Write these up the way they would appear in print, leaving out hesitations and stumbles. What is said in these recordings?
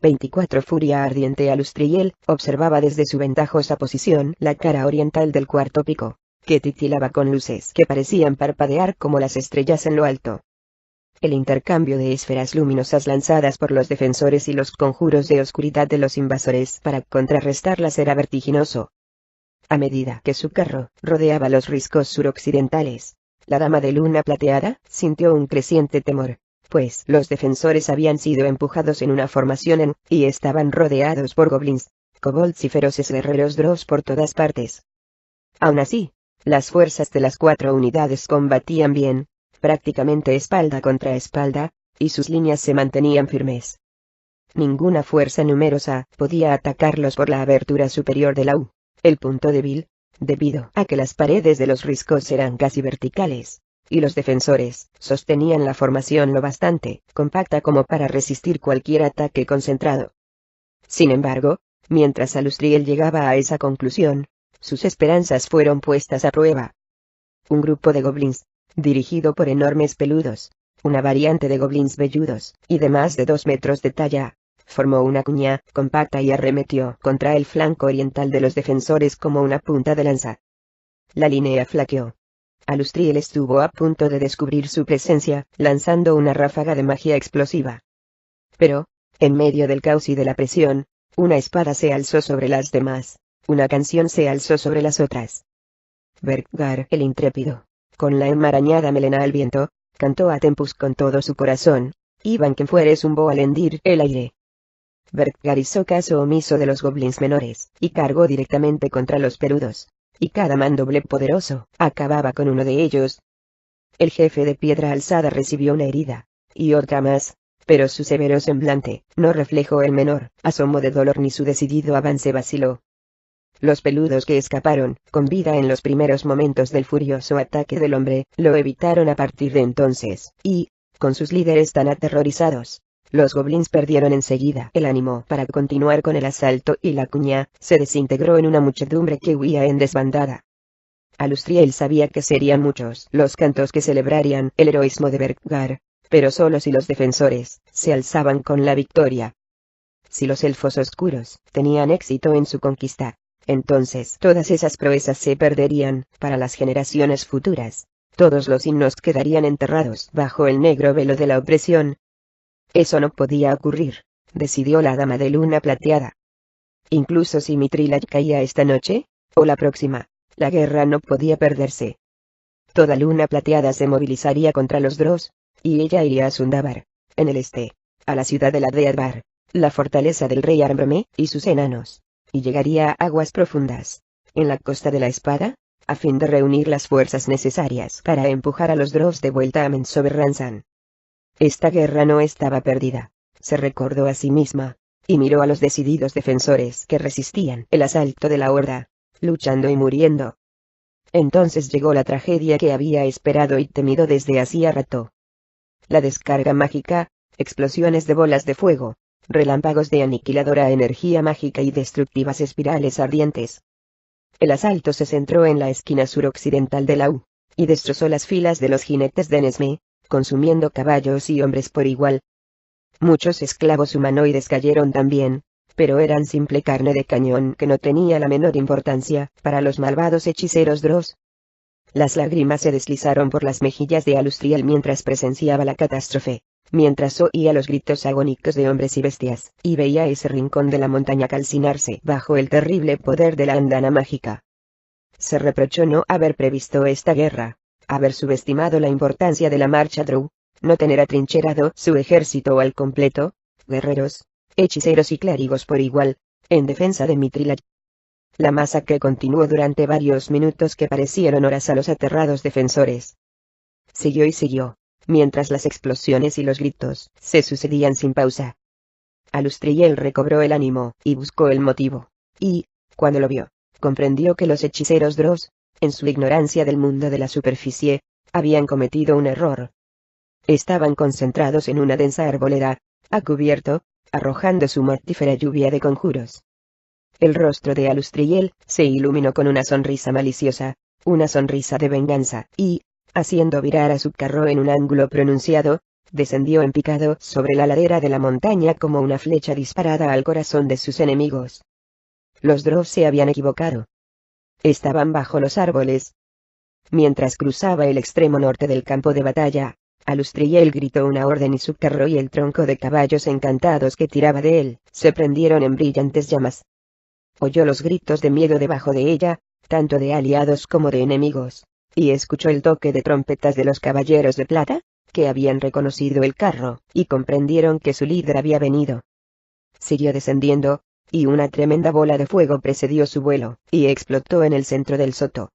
24 Furia ardiente. Alustriel observaba desde su ventajosa posición la cara oriental del cuarto pico, que titilaba con luces que parecían parpadear como las estrellas en lo alto. El intercambio de esferas luminosas lanzadas por los defensores y los conjuros de oscuridad de los invasores para contrarrestarlas era vertiginoso. A medida que su carro rodeaba los riscos suroccidentales, la dama de luna plateada sintió un creciente temor, pues los defensores habían sido empujados en una formación y estaban rodeados por goblins, kobolds y feroces guerreros drow por todas partes. Aún así, las fuerzas de las 4 unidades combatían bien, prácticamente espalda contra espalda, y sus líneas se mantenían firmes. Ninguna fuerza numerosa podía atacarlos por la abertura superior de la U, el punto débil, debido a que las paredes de los riscos eran casi verticales, y los defensores sostenían la formación lo bastante compacta como para resistir cualquier ataque concentrado. Sin embargo, mientras Alustriel llegaba a esa conclusión, sus esperanzas fueron puestas a prueba. Un grupo de goblins, dirigido por enormes peludos, una variante de goblins velludos, y de más de 2 metros de talla, formó una cuña compacta y arremetió contra el flanco oriental de los defensores como una punta de lanza. La línea flaqueó. Alustriel estuvo a punto de descubrir su presencia, lanzando una ráfaga de magia explosiva. Pero, en medio del caos y de la presión, una espada se alzó sobre las demás, una canción se alzó sobre las otras. Berkgar el intrépido, con la enmarañada melena al viento, cantó a Tempus con todo su corazón, Iban quien fuere zumbó al hendir el aire. Berkgar hizo caso omiso de los goblins menores, y cargó directamente contra los peludos, y cada mandoble poderoso acababa con uno de ellos. El jefe de piedra alzada recibió una herida, y otra más, pero su severo semblante no reflejó el menor asomo de dolor ni su decidido avance vaciló. Los peludos que escaparon con vida en los primeros momentos del furioso ataque del hombre, lo evitaron a partir de entonces, y, con sus líderes tan aterrorizados, los goblins perdieron enseguida el ánimo para continuar con el asalto y la cuña se desintegró en una muchedumbre que huía en desbandada. Alustriel sabía que serían muchos los cantos que celebrarían el heroísmo de Berkgar, pero solo si los defensores se alzaban con la victoria. Si los elfos oscuros tenían éxito en su conquista, entonces todas esas proezas se perderían para las generaciones futuras. Todos los himnos quedarían enterrados bajo el negro velo de la opresión. Eso no podía ocurrir, decidió la dama de luna plateada. Incluso si Mithril caía esta noche, o la próxima, la guerra no podía perderse. Toda luna plateada se movilizaría contra los Drows, y ella iría a Sundabar, en el este, a la ciudad de la Deadbar, la fortaleza del rey Armbrome y sus enanos, y llegaría a aguas profundas, en la costa de la espada, a fin de reunir las fuerzas necesarias para empujar a los Drows de vuelta a Menzoberranzan. Esta guerra no estaba perdida, se recordó a sí misma, y miró a los decididos defensores que resistían el asalto de la horda, luchando y muriendo. Entonces llegó la tragedia que había esperado y temido desde hacía rato. La descarga mágica, explosiones de bolas de fuego, relámpagos de aniquiladora energía mágica y destructivas espirales ardientes. El asalto se centró en la esquina suroccidental de la U, y destrozó las filas de los jinetes de Nesme, consumiendo caballos y hombres por igual. Muchos esclavos humanoides cayeron también, pero eran simple carne de cañón que no tenía la menor importancia para los malvados hechiceros Drows. Las lágrimas se deslizaron por las mejillas de Alustriel mientras presenciaba la catástrofe, mientras oía los gritos agónicos de hombres y bestias, y veía ese rincón de la montaña calcinarse bajo el terrible poder de la andana mágica. Se reprochó no haber previsto esta guerra, haber subestimado la importancia de la marcha Drow, no tener atrincherado su ejército al completo, guerreros, hechiceros y clérigos por igual, en defensa de Mithril. La masacre continuó durante varios minutos que parecieron horas a los aterrados defensores. Siguió y siguió, mientras las explosiones y los gritos se sucedían sin pausa. Alustriel recobró el ánimo y buscó el motivo, y, cuando lo vio, comprendió que los hechiceros Drows, en su ignorancia del mundo de la superficie, habían cometido un error. Estaban concentrados en una densa arboleda, a cubierto, arrojando su mortífera lluvia de conjuros. El rostro de Alustriel se iluminó con una sonrisa maliciosa, una sonrisa de venganza, y, haciendo virar a su carro en un ángulo pronunciado, descendió en picado sobre la ladera de la montaña como una flecha disparada al corazón de sus enemigos. Los Drow se habían equivocado. Estaban bajo los árboles. Mientras cruzaba el extremo norte del campo de batalla, Alustriel gritó una orden y su carro y el tronco de caballos encantados que tiraba de él, se prendieron en brillantes llamas. Oyó los gritos de miedo debajo de ella, tanto de aliados como de enemigos, y escuchó el toque de trompetas de los caballeros de plata, que habían reconocido el carro, y comprendieron que su líder había venido. Siguió descendiendo, y una tremenda bola de fuego precedió su vuelo, y explotó en el centro del soto.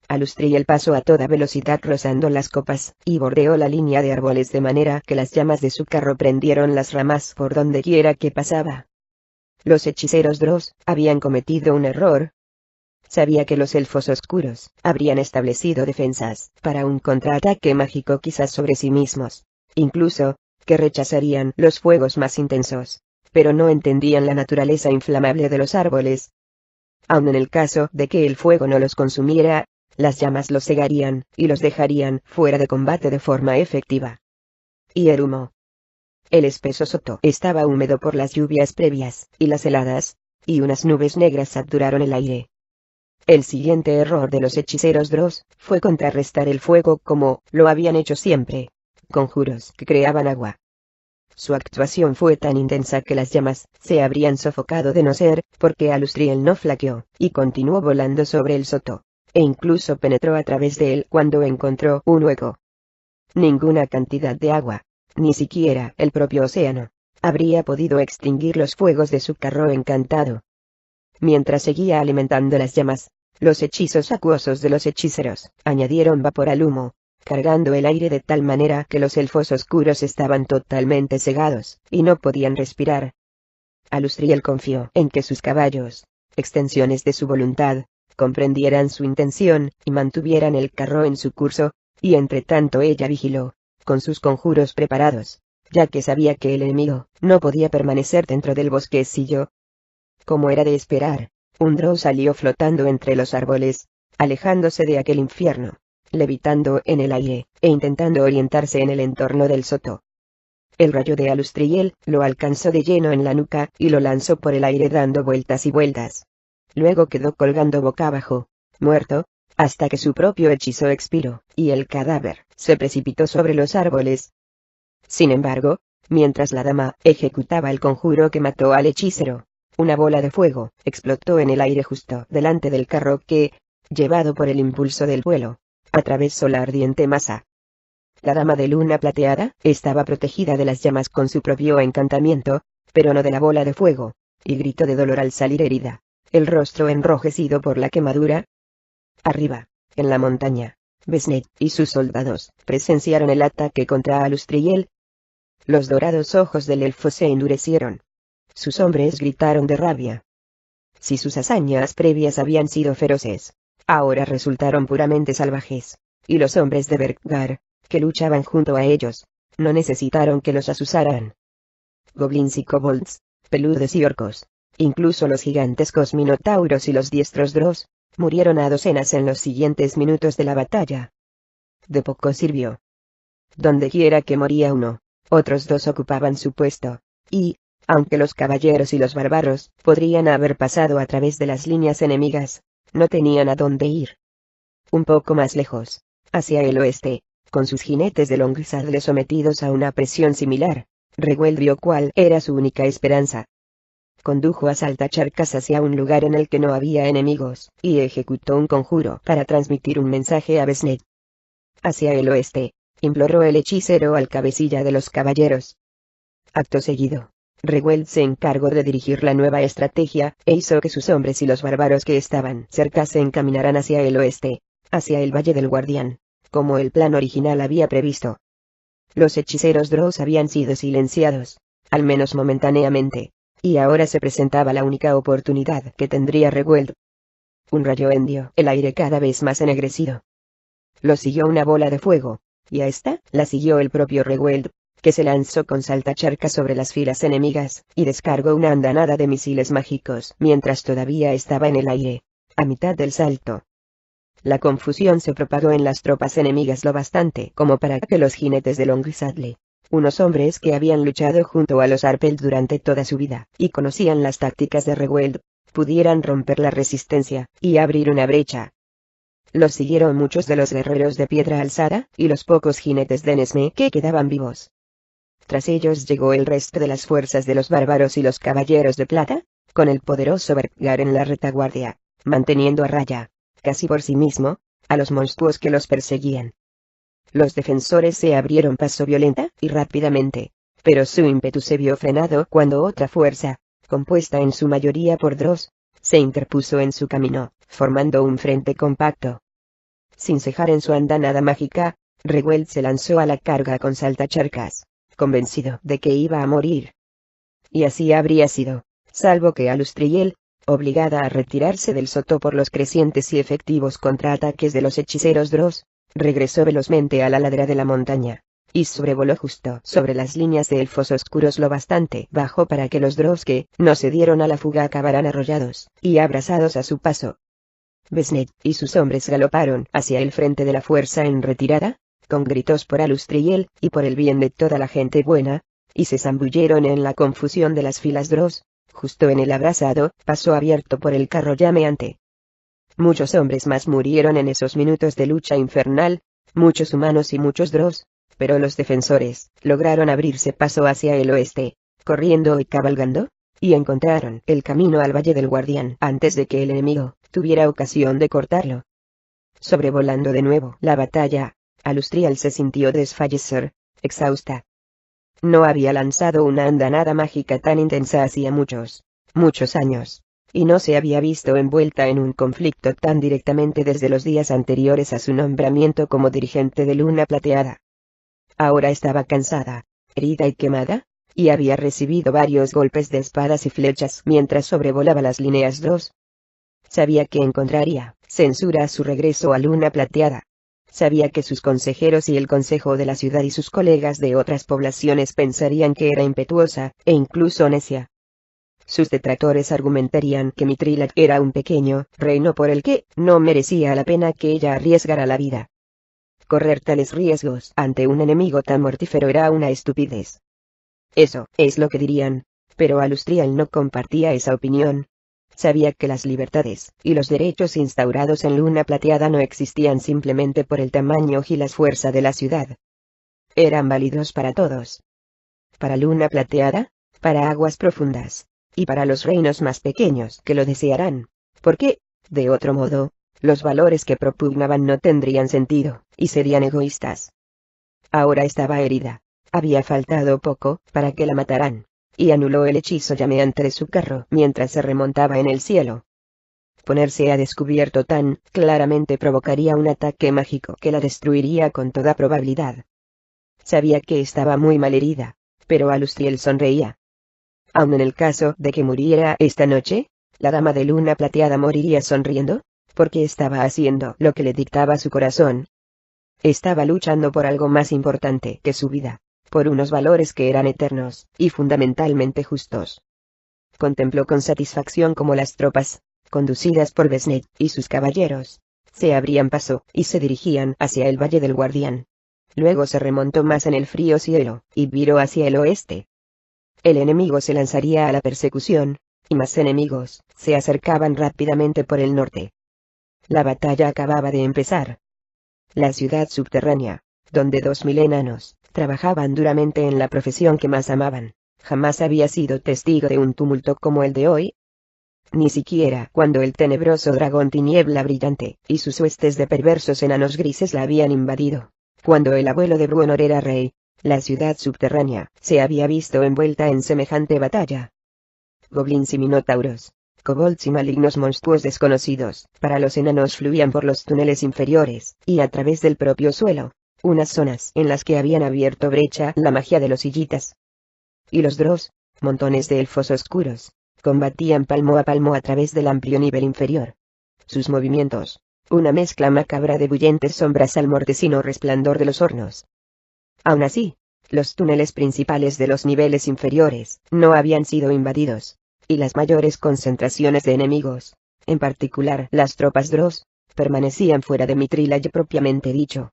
Alustriel pasó a toda velocidad rozando las copas, y bordeó la línea de árboles de manera que las llamas de su carro prendieron las ramas por donde quiera que pasaba. Los hechiceros Drow habían cometido un error. Sabía que los elfos oscuros habrían establecido defensas para un contraataque mágico quizás sobre sí mismos, incluso, que rechazarían los fuegos más intensos, pero no entendían la naturaleza inflamable de los árboles. Aun en el caso de que el fuego no los consumiera, las llamas los cegarían, y los dejarían fuera de combate de forma efectiva. Y el humo. El espeso soto estaba húmedo por las lluvias previas, y las heladas, y unas nubes negras saturaron el aire. El siguiente error de los hechiceros Drow fue contrarrestar el fuego como lo habían hecho siempre, conjuros que creaban agua. Su actuación fue tan intensa que las llamas se habrían sofocado de no ser porque Alustriel no flaqueó, y continuó volando sobre el soto, e incluso penetró a través de él cuando encontró un hueco. Ninguna cantidad de agua, ni siquiera el propio océano, habría podido extinguir los fuegos de su carro encantado. Mientras seguía alimentando las llamas, los hechizos acuosos de los hechiceros añadieron vapor al humo, cargando el aire de tal manera que los elfos oscuros estaban totalmente cegados, y no podían respirar. Alustriel confió en que sus caballos, extensiones de su voluntad, comprendieran su intención, y mantuvieran el carro en su curso, y entre tanto ella vigiló, con sus conjuros preparados, ya que sabía que el enemigo no podía permanecer dentro del bosquecillo. Como era de esperar, un Drow salió flotando entre los árboles, alejándose de aquel infierno, levitando en el aire, e intentando orientarse en el entorno del soto. El rayo de Alustriel lo alcanzó de lleno en la nuca, y lo lanzó por el aire dando vueltas y vueltas. Luego quedó colgando boca abajo, muerto, hasta que su propio hechizo expiró, y el cadáver se precipitó sobre los árboles. Sin embargo, mientras la dama ejecutaba el conjuro que mató al hechicero, una bola de fuego explotó en el aire justo delante del carro que, llevado por el impulso del vuelo, atravesó la ardiente masa. La dama de luna plateada estaba protegida de las llamas con su propio encantamiento, pero no de la bola de fuego, y gritó de dolor al salir herida, el rostro enrojecido por la quemadura. Arriba, en la montaña, Besnet y sus soldados presenciaron el ataque contra Alustriel. Los dorados ojos del elfo se endurecieron. Sus hombres gritaron de rabia. Si sus hazañas previas habían sido feroces, ahora resultaron puramente salvajes, y los hombres de Berkgar, que luchaban junto a ellos, no necesitaron que los asusaran. Goblins y kobolds, peludos y orcos, incluso los gigantescos minotauros y los diestros Drow, murieron a docenas en los siguientes minutos de la batalla. De poco sirvió. Dondequiera que moría uno, otros dos ocupaban su puesto, y, aunque los caballeros y los bárbaros podrían haber pasado a través de las líneas enemigas, no tenían a dónde ir. Un poco más lejos, hacia el oeste, con sus jinetes de Longsadle sometidos a una presión similar, Regueld vio cuál era su única esperanza. Condujo a Saltacharcas hacia un lugar en el que no había enemigos, y ejecutó un conjuro para transmitir un mensaje a Besnet. Hacia el oeste, imploró el hechicero al cabecilla de los caballeros. Acto seguido, Regueld se encargó de dirigir la nueva estrategia, e hizo que sus hombres y los bárbaros que estaban cerca se encaminaran hacia el oeste, hacia el Valle del Guardián, como el plan original había previsto. Los hechiceros Drow habían sido silenciados, al menos momentáneamente, y ahora se presentaba la única oportunidad que tendría Regueld. Un rayo hendió el aire cada vez más ennegrecido. Lo siguió una bola de fuego, y a esta la siguió el propio Regueld, que se lanzó con saltacharcas sobre las filas enemigas, y descargó una andanada de misiles mágicos mientras todavía estaba en el aire, a mitad del salto. La confusión se propagó en las tropas enemigas lo bastante como para que los jinetes de Longsadle unos hombres que habían luchado junto a los Arpelt durante toda su vida, y conocían las tácticas de Reweld, pudieran romper la resistencia, y abrir una brecha. Los siguieron muchos de los guerreros de piedra alzada, y los pocos jinetes de Nesme que quedaban vivos. Tras ellos llegó el resto de las fuerzas de los bárbaros y los caballeros de plata, con el poderoso Berkgar en la retaguardia, manteniendo a raya, casi por sí mismo, a los monstruos que los perseguían. Los defensores se abrieron paso violenta y rápidamente, pero su ímpetu se vio frenado cuando otra fuerza, compuesta en su mayoría por Dross, se interpuso en su camino, formando un frente compacto. Sin cejar en su andanada mágica, Reweld se lanzó a la carga con saltacharcas, convencido de que iba a morir. Y así habría sido, salvo que Alustriel, obligada a retirarse del soto por los crecientes y efectivos contraataques de los hechiceros Dross, regresó velozmente a la ladera de la montaña, y sobrevoló justo sobre las líneas de elfos oscuros lo bastante bajo para que los Dross que no se dieron a la fuga acabaran arrollados y abrasados a su paso. Besnet y sus hombres galoparon hacia el frente de la fuerza en retirada, con gritos por Alustriel y por el bien de toda la gente buena, y se zambulleron en la confusión de las filas Dross, justo en el abrasado paso abierto por el carro llameante. Muchos hombres más murieron en esos minutos de lucha infernal, muchos humanos y muchos Dross, pero los defensores lograron abrirse paso hacia el oeste, corriendo y cabalgando, y encontraron el camino al Valle del Guardián antes de que el enemigo tuviera ocasión de cortarlo. Sobrevolando de nuevo la batalla, Alustriel se sintió desfallecer, exhausta. No había lanzado una andanada mágica tan intensa hacía muchos años, y no se había visto envuelta en un conflicto tan directamente desde los días anteriores a su nombramiento como dirigente de Luna Plateada. Ahora estaba cansada, herida y quemada, y había recibido varios golpes de espadas y flechas mientras sobrevolaba las líneas Dross. Sabía que encontraría censura a su regreso a Luna Plateada. Sabía que sus consejeros y el consejo de la ciudad y sus colegas de otras poblaciones pensarían que era impetuosa, e incluso necia. Sus detractores argumentarían que Mitrilac era un pequeño reino por el que no merecía la pena que ella arriesgara la vida. Correr tales riesgos ante un enemigo tan mortífero era una estupidez. Eso es lo que dirían, pero Alustriel no compartía esa opinión. Sabía que las libertades y los derechos instaurados en Luna Plateada no existían simplemente por el tamaño y la fuerza de la ciudad. Eran válidos para todos. Para Luna Plateada, para aguas profundas, y para los reinos más pequeños que lo desearán, porque, de otro modo, los valores que propugnaban no tendrían sentido, y serían egoístas. Ahora estaba herida. Había faltado poco para que la mataran, y anuló el hechizo llameante de su carro mientras se remontaba en el cielo. Ponerse a descubierto tan claramente provocaría un ataque mágico que la destruiría con toda probabilidad. Sabía que estaba muy mal herida, pero Alustriel sonreía. Aun en el caso de que muriera esta noche, la dama de Luna Plateada moriría sonriendo, porque estaba haciendo lo que le dictaba su corazón. Estaba luchando por algo más importante que su vida, por unos valores que eran eternos y fundamentalmente justos. Contempló con satisfacción cómo las tropas, conducidas por Besnet y sus caballeros, se abrían paso y se dirigían hacia el Valle del Guardián. Luego se remontó más en el frío cielo y viró hacia el oeste. El enemigo se lanzaría a la persecución, y más enemigos se acercaban rápidamente por el norte. La batalla acababa de empezar. La ciudad subterránea, donde 2000 enanos trabajaban duramente en la profesión que más amaban, jamás había sido testigo de un tumulto como el de hoy. Ni siquiera cuando el tenebroso dragón Tiniebla Brillante y sus huestes de perversos enanos grises la habían invadido. Cuando el abuelo de Bruenor era rey, la ciudad subterránea se había visto envuelta en semejante batalla. Goblins y minotauros, kobolds y malignos monstruos desconocidos para los enanos fluían por los túneles inferiores y a través del propio suelo, unas zonas en las que habían abierto brecha la magia de los sillitas. Y los Dross, montones de elfos oscuros, combatían palmo a través del amplio nivel inferior. Sus movimientos, una mezcla macabra de bullentes sombras al mortecino resplandor de los hornos. Aún así, los túneles principales de los niveles inferiores no habían sido invadidos, y las mayores concentraciones de enemigos, en particular las tropas Dross, permanecían fuera de Mitrilac propiamente dicho.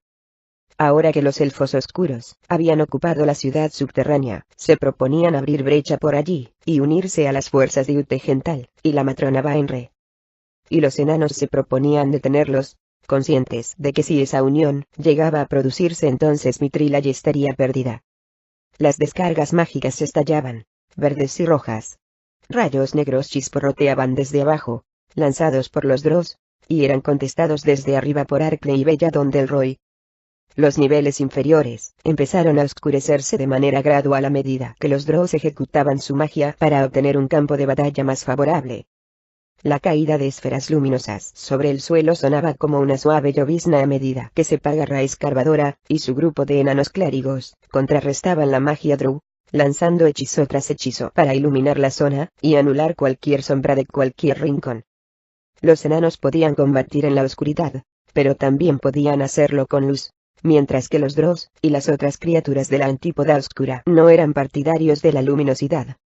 Ahora que los elfos oscuros habían ocupado la ciudad subterránea, se proponían abrir brecha por allí, y unirse a las fuerzas de Utegental y la matrona Baenre. Y los enanos se proponían detenerlos, conscientes de que si esa unión llegaba a producirse entonces Mithrila ya estaría perdida. Las descargas mágicas estallaban, verdes y rojas. Rayos negros chisporroteaban desde abajo, lanzados por los Drows, y eran contestados desde arriba por Arklay y Bella Dondelroy. Los niveles inferiores empezaron a oscurecerse de manera gradual a medida que los Drows ejecutaban su magia para obtener un campo de batalla más favorable. La caída de esferas luminosas sobre el suelo sonaba como una suave llovizna a medida que Sepagarra Escarbadora y su grupo de enanos clérigos contrarrestaban la magia Drow, lanzando hechizo tras hechizo para iluminar la zona y anular cualquier sombra de cualquier rincón. Los enanos podían combatir en la oscuridad, pero también podían hacerlo con luz, mientras que los Drows y las otras criaturas de la antípoda oscura no eran partidarios de la luminosidad.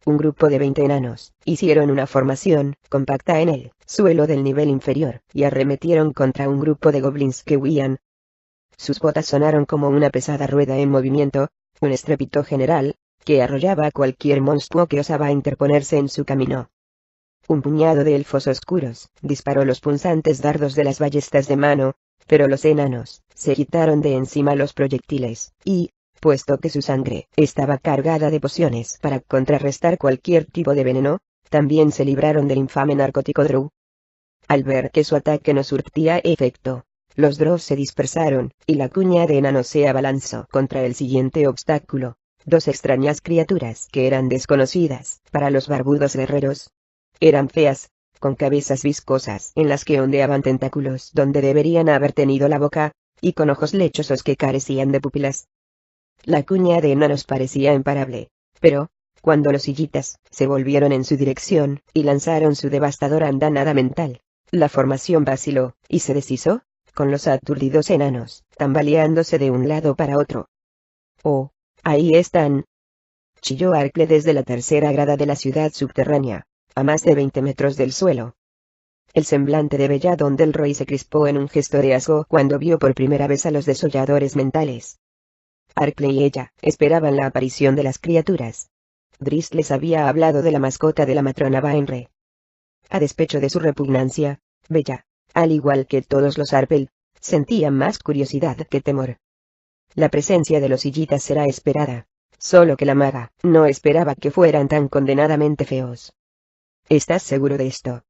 Un grupo de 20 enanos hicieron una formación compacta en el suelo del nivel inferior y arremetieron contra un grupo de goblins que huían. Sus botas sonaron como una pesada rueda en movimiento, un estrépito general, que arrollaba a cualquier monstruo que osaba interponerse en su camino. Un puñado de elfos oscuros disparó los punzantes dardos de las ballestas de mano, pero los enanos se quitaron de encima los proyectiles, y, puesto que su sangre estaba cargada de pociones para contrarrestar cualquier tipo de veneno, también se libraron del infame narcótico Drow. Al ver que su ataque no surtía efecto, los Drows se dispersaron, y la cuña de enanos se abalanzó contra el siguiente obstáculo, dos extrañas criaturas que eran desconocidas para los barbudos guerreros. Eran feas, con cabezas viscosas en las que ondeaban tentáculos donde deberían haber tenido la boca, y con ojos lechosos que carecían de pupilas. La cuña de enanos parecía imparable, pero, cuando los sillitas se volvieron en su dirección y lanzaron su devastadora andanada mental, la formación vaciló y se deshizo, con los aturdidos enanos tambaleándose de un lado para otro. «Oh, ahí están», chilló Arklay desde la tercera grada de la ciudad subterránea, a más de 20 metros del suelo. El semblante de Bella Dondelroy se crispó en un gesto de asco cuando vio por primera vez a los desolladores mentales. Arklay y ella esperaban la aparición de las criaturas. Drizzt les había hablado de la mascota de la matrona Baenre. A despecho de su repugnancia, Bella, al igual que todos los Arpel, sentía más curiosidad que temor. La presencia de los sillitas era esperada, solo que la maga no esperaba que fueran tan condenadamente feos. ¿Estás seguro de esto?,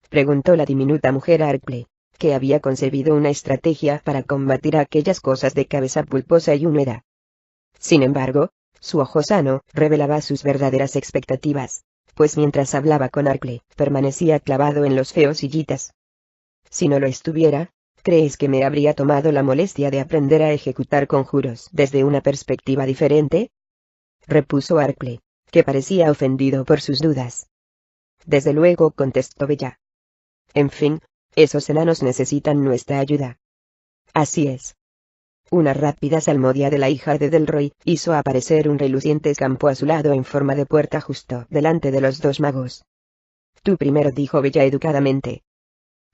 preguntó la diminuta mujer a Arklay, que había concebido una estrategia para combatir a aquellas cosas de cabeza pulposa y húmeda. Sin embargo, su ojo sano revelaba sus verdaderas expectativas, pues mientras hablaba con Arklay, permanecía clavado en los feos sillitas. Si no lo estuviera, ¿crees que me habría tomado la molestia de aprender a ejecutar conjuros desde una perspectiva diferente?, repuso Arklay, que parecía ofendido por sus dudas. Desde luego, contestó Bella. En fin, esos enanos necesitan nuestra ayuda. Así es. Una rápida salmodia de la hija de Delroy hizo aparecer un reluciente campo azulado en forma de puerta justo delante de los dos magos. Tú primero, dijo Bella educadamente.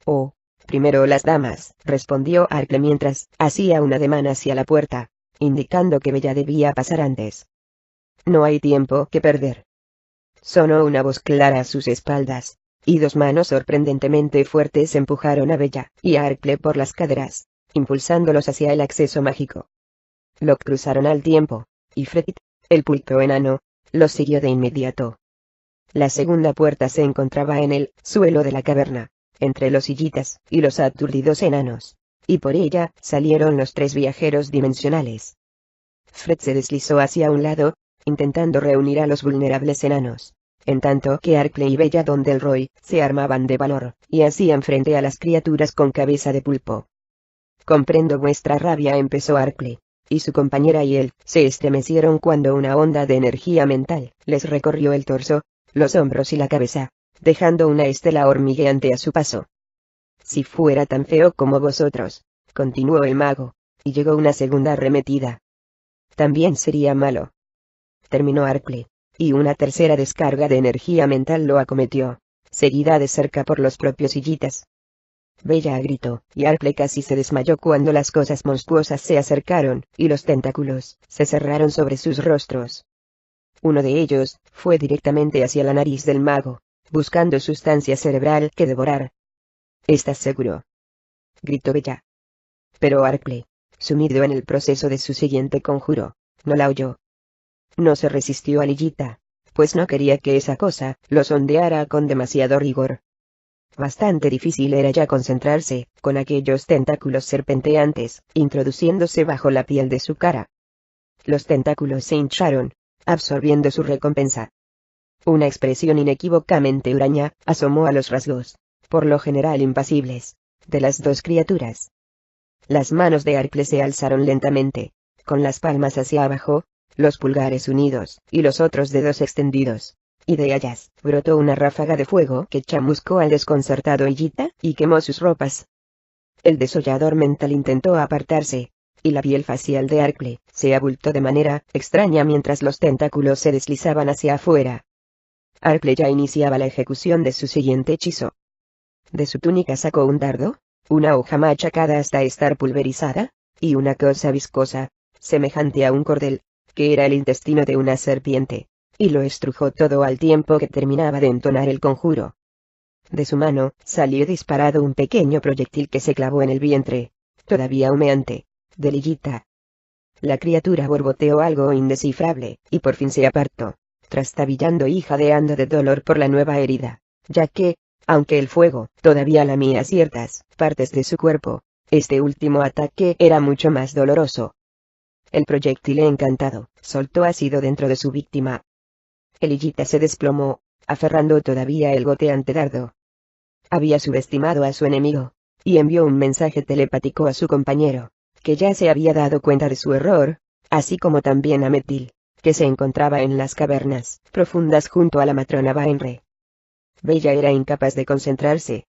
Oh, primero las damas, respondió Arklay mientras hacía un ademán hacia la puerta, indicando que Bella debía pasar antes. No hay tiempo que perder. Sonó una voz clara a sus espaldas, y dos manos sorprendentemente fuertes empujaron a Bella y a Arklay por las caderas, impulsándolos hacia el acceso mágico. Lo cruzaron al tiempo, y Fredit, el pulcro enano, los siguió de inmediato. La segunda puerta se encontraba en el suelo de la caverna, entre los sillitas y los aturdidos enanos, y por ella salieron los tres viajeros dimensionales. Fred se deslizó hacia un lado, intentando reunir a los vulnerables enanos, en tanto que Arklay y Bella Dondelroy se armaban de valor y hacían frente a las criaturas con cabeza de pulpo. Comprendo vuestra rabia, empezó Arklay, y su compañera y él se estremecieron cuando una onda de energía mental les recorrió el torso, los hombros y la cabeza, dejando una estela hormigueante a su paso. Si fuera tan feo como vosotros, continuó el mago, y llegó una segunda arremetida. También sería malo, terminó Arklay, y una tercera descarga de energía mental lo acometió, seguida de cerca por los propios sillitas. Bella gritó, y Arple casi se desmayó cuando las cosas monstruosas se acercaron, y los tentáculos se cerraron sobre sus rostros. Uno de ellos fue directamente hacia la nariz del mago, buscando sustancia cerebral que devorar. ¿Estás seguro?, gritó Bella. Pero Arple, sumido en el proceso de su siguiente conjuro, no la oyó. No se resistió a Lillita, pues no quería que esa cosa lo sondeara con demasiado rigor. Bastante difícil era ya concentrarse, con aquellos tentáculos serpenteantes, introduciéndose bajo la piel de su cara. Los tentáculos se hincharon, absorbiendo su recompensa. Una expresión inequívocamente huraña asomó a los rasgos, por lo general impasibles, de las dos criaturas. Las manos de Arple se alzaron lentamente, con las palmas hacia abajo, los pulgares unidos, y los otros dedos extendidos. Y de ellas brotó una ráfaga de fuego que chamuscó al desconcertado Lillita y quemó sus ropas. El desollador mental intentó apartarse, y la piel facial de Arple se abultó de manera extraña mientras los tentáculos se deslizaban hacia afuera. Arple ya iniciaba la ejecución de su siguiente hechizo. De su túnica sacó un dardo, una hoja machacada hasta estar pulverizada, y una cosa viscosa, semejante a un cordel, que era el intestino de una serpiente, y lo estrujó todo al tiempo que terminaba de entonar el conjuro. De su mano salió disparado un pequeño proyectil que se clavó en el vientre, todavía humeante, de Lillita. La criatura borboteó algo indescifrable, y por fin se apartó, trastabillando y jadeando de dolor por la nueva herida, ya que, aunque el fuego todavía lamía ciertas partes de su cuerpo, este último ataque era mucho más doloroso. El proyectil encantado soltó ácido dentro de su víctima. Lillita se desplomó, aferrando todavía el goteante dardo. Había subestimado a su enemigo, y envió un mensaje telepático a su compañero, que ya se había dado cuenta de su error, así como también a Metil, que se encontraba en las cavernas profundas junto a la matrona Baenre. Bella era incapaz de concentrarse.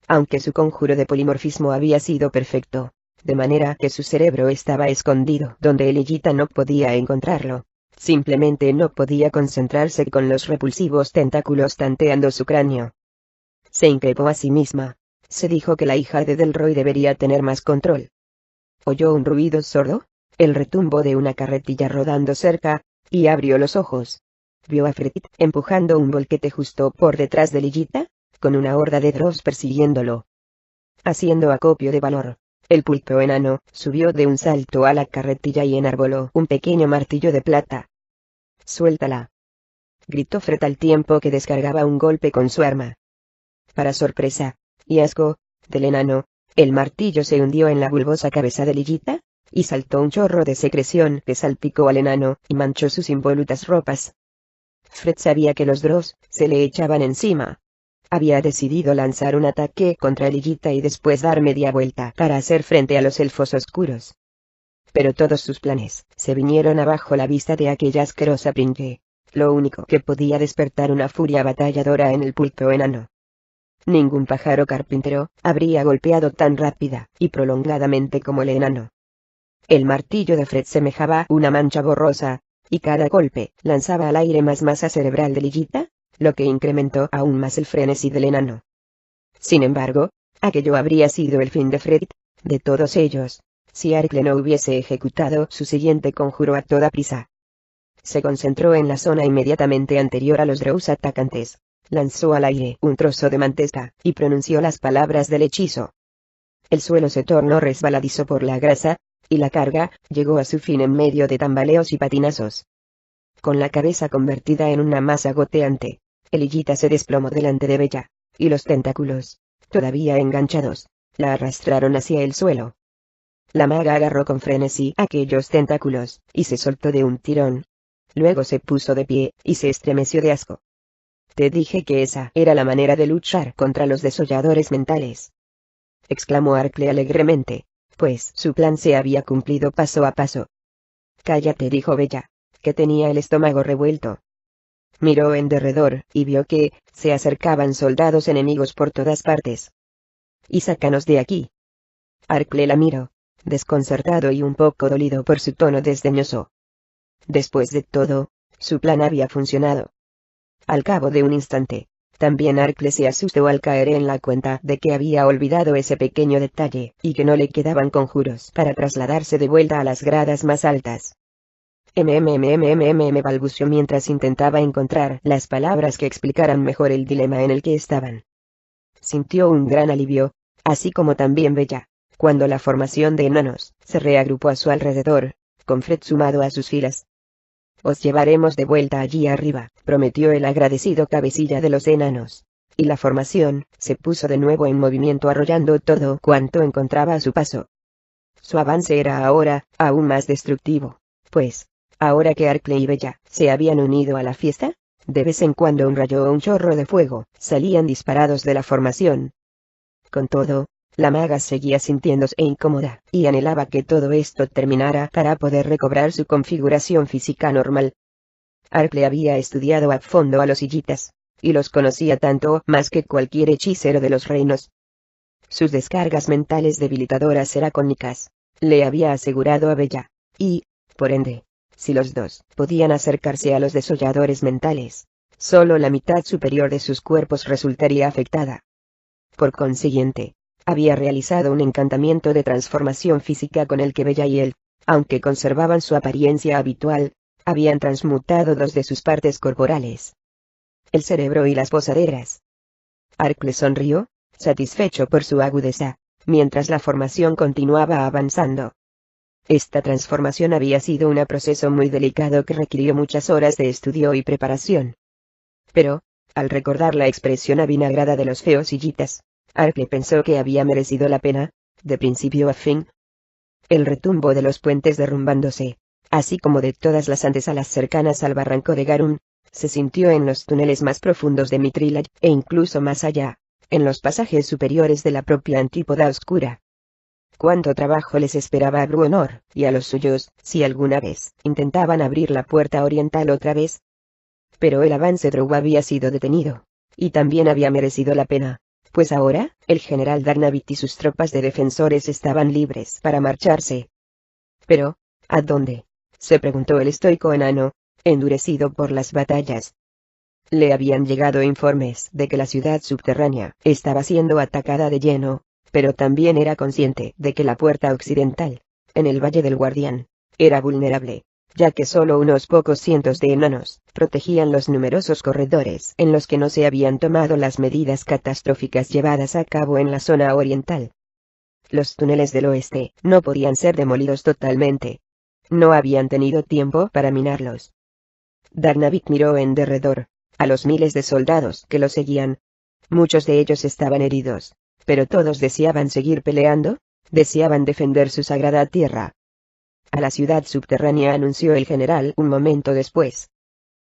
Aunque su conjuro de polimorfismo había sido perfecto, de manera que su cerebro estaba escondido donde Lillita no podía encontrarlo. Simplemente no podía concentrarse con los repulsivos tentáculos tanteando su cráneo. Se increpó a sí misma. Se dijo que la hija de Delroy debería tener más control. Oyó un ruido sordo, el retumbo de una carretilla rodando cerca, y abrió los ojos. Vio a Freddy empujando un volquete justo por detrás de Lillita, con una horda de Drows persiguiéndolo. Haciendo acopio de valor, el pulpo enano subió de un salto a la carretilla y enarboló un pequeño martillo de plata. «¡Suéltala!», gritó Fred al tiempo que descargaba un golpe con su arma. Para sorpresa y asco del enano, el martillo se hundió en la bulbosa cabeza de Lillita, y saltó un chorro de secreción que salpicó al enano y manchó sus impolutas ropas. Fred sabía que los Drows se le echaban encima. Había decidido lanzar un ataque contra Lillita y después dar media vuelta para hacer frente a los elfos oscuros. Pero todos sus planes se vinieron abajo a la vista de aquella asquerosa Pringue, lo único que podía despertar una furia batalladora en el pulpo enano. Ningún pájaro carpintero habría golpeado tan rápida y prolongadamente como el enano. El martillo de Fred semejaba una mancha borrosa, y cada golpe lanzaba al aire más masa cerebral de Lillita, lo que incrementó aún más el frenesí del enano. Sin embargo, aquello habría sido el fin de Fred, de todos ellos, si Arcle no hubiese ejecutado su siguiente conjuro a toda prisa. Se concentró en la zona inmediatamente anterior a los Drows atacantes, lanzó al aire un trozo de manteca, y pronunció las palabras del hechizo. El suelo se tornó resbaladizo por la grasa, y la carga llegó a su fin en medio de tambaleos y patinazos. Con la cabeza convertida en una masa goteante, Lillita se desplomó delante de Bella, y los tentáculos, todavía enganchados, la arrastraron hacia el suelo. La maga agarró con frenesí aquellos tentáculos, y se soltó de un tirón. Luego se puso de pie, y se estremeció de asco. «Te dije que esa era la manera de luchar contra los desolladores mentales», exclamó Arcle alegremente, pues su plan se había cumplido paso a paso. «Cállate», dijo Bella, que tenía el estómago revuelto. Miró en derredor, y vio que se acercaban soldados enemigos por todas partes. «Y sácanos de aquí». Arcle la miró, desconcertado y un poco dolido por su tono desdeñoso. Después de todo, su plan había funcionado. Al cabo de un instante, También Arcle se asustó al caer en la cuenta de que había olvidado ese pequeño detalle, y que no le quedaban conjuros para trasladarse de vuelta a las gradas más altas. Balbuceó mientras intentaba encontrar las palabras que explicaran mejor el dilema en el que estaban. Sintió un gran alivio, así como también Bella, cuando la formación de enanos se reagrupó a su alrededor, con Fred sumado a sus filas. «Os llevaremos de vuelta allí arriba», prometió el agradecido cabecilla de los enanos. Y la formación se puso de nuevo en movimiento arrollando todo cuanto encontraba a su paso. Su avance era ahora aún más destructivo, pues, ahora que Arcle y Bella se habían unido a la fiesta, de vez en cuando un rayo o un chorro de fuego salían disparados de la formación. Con todo, la maga seguía sintiéndose incómoda, y anhelaba que todo esto terminara para poder recobrar su configuración física normal. Arcle había estudiado a fondo a los Illitas, y los conocía tanto más que cualquier hechicero de los reinos. Sus descargas mentales debilitadoras eracónicas, le había asegurado a Bella, y, por ende, si los dos podían acercarse a los desolladores mentales, solo la mitad superior de sus cuerpos resultaría afectada. Por consiguiente, había realizado un encantamiento de transformación física con el que Bella y él, aunque conservaban su apariencia habitual, habían transmutado dos de sus partes corporales: el cerebro y las posaderas. Arcle sonrió, satisfecho por su agudeza, mientras la formación continuaba avanzando. Esta transformación había sido un proceso muy delicado que requirió muchas horas de estudio y preparación. Pero, al recordar la expresión avinagrada de los feos Illitas, Arcle pensó que había merecido la pena, de principio a fin. El retumbo de los puentes derrumbándose, así como de todas las antesalas cercanas al barranco de Garún, se sintió en los túneles más profundos de Mithril e incluso más allá, en los pasajes superiores de la propia Antípoda Oscura. Cuánto trabajo les esperaba a Bruenor y a los suyos, si alguna vez intentaban abrir la puerta oriental otra vez. Pero el avance Drow había sido detenido, y también había merecido la pena, pues ahora, el general Darnavit y sus tropas de defensores estaban libres para marcharse. Pero, ¿a dónde?, se preguntó el estoico enano, endurecido por las batallas. Le habían llegado informes de que la ciudad subterránea estaba siendo atacada de lleno, pero también era consciente de que la puerta occidental, en el Valle del Guardián, era vulnerable, ya que solo unos pocos cientos de enanos protegían los numerosos corredores en los que no se habían tomado las medidas catastróficas llevadas a cabo en la zona oriental. Los túneles del oeste no podían ser demolidos totalmente. No habían tenido tiempo para minarlos. Darnavik miró en derredor a los miles de soldados que lo seguían. Muchos de ellos estaban heridos, pero todos deseaban seguir peleando, deseaban defender su sagrada tierra. A la ciudad subterránea, anunció el general un momento después.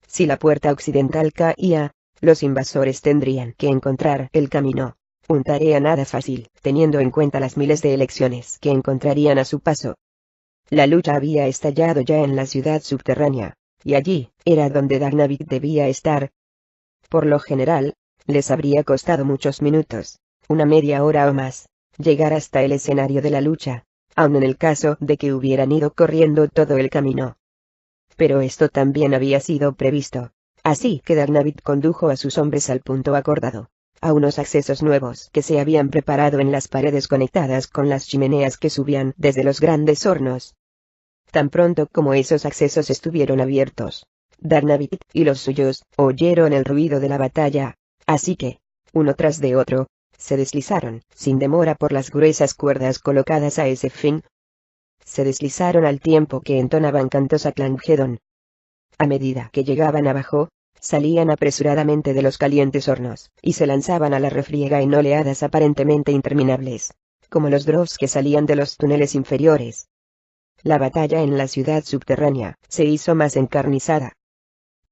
Si la puerta occidental caía, los invasores tendrían que encontrar el camino. Una tarea nada fácil, teniendo en cuenta las miles de elecciones que encontrarían a su paso. La lucha había estallado ya en la ciudad subterránea, y allí era donde Darnavik debía estar. Por lo general, les habría costado muchos minutos, una media hora o más, llegar hasta el escenario de la lucha, aun en el caso de que hubieran ido corriendo todo el camino. Pero esto también había sido previsto, así que Darnavik condujo a sus hombres al punto acordado, a unos accesos nuevos que se habían preparado en las paredes conectadas con las chimeneas que subían desde los grandes hornos. Tan pronto como esos accesos estuvieron abiertos, Darnavik y los suyos oyeron el ruido de la batalla, así que, uno tras de otro, se deslizaron sin demora por las gruesas cuerdas colocadas a ese fin. Se deslizaron al tiempo que entonaban cantos a Clangedon. A medida que llegaban abajo, salían apresuradamente de los calientes hornos, y se lanzaban a la refriega en oleadas aparentemente interminables, como los drows que salían de los túneles inferiores. La batalla en la ciudad subterránea se hizo más encarnizada,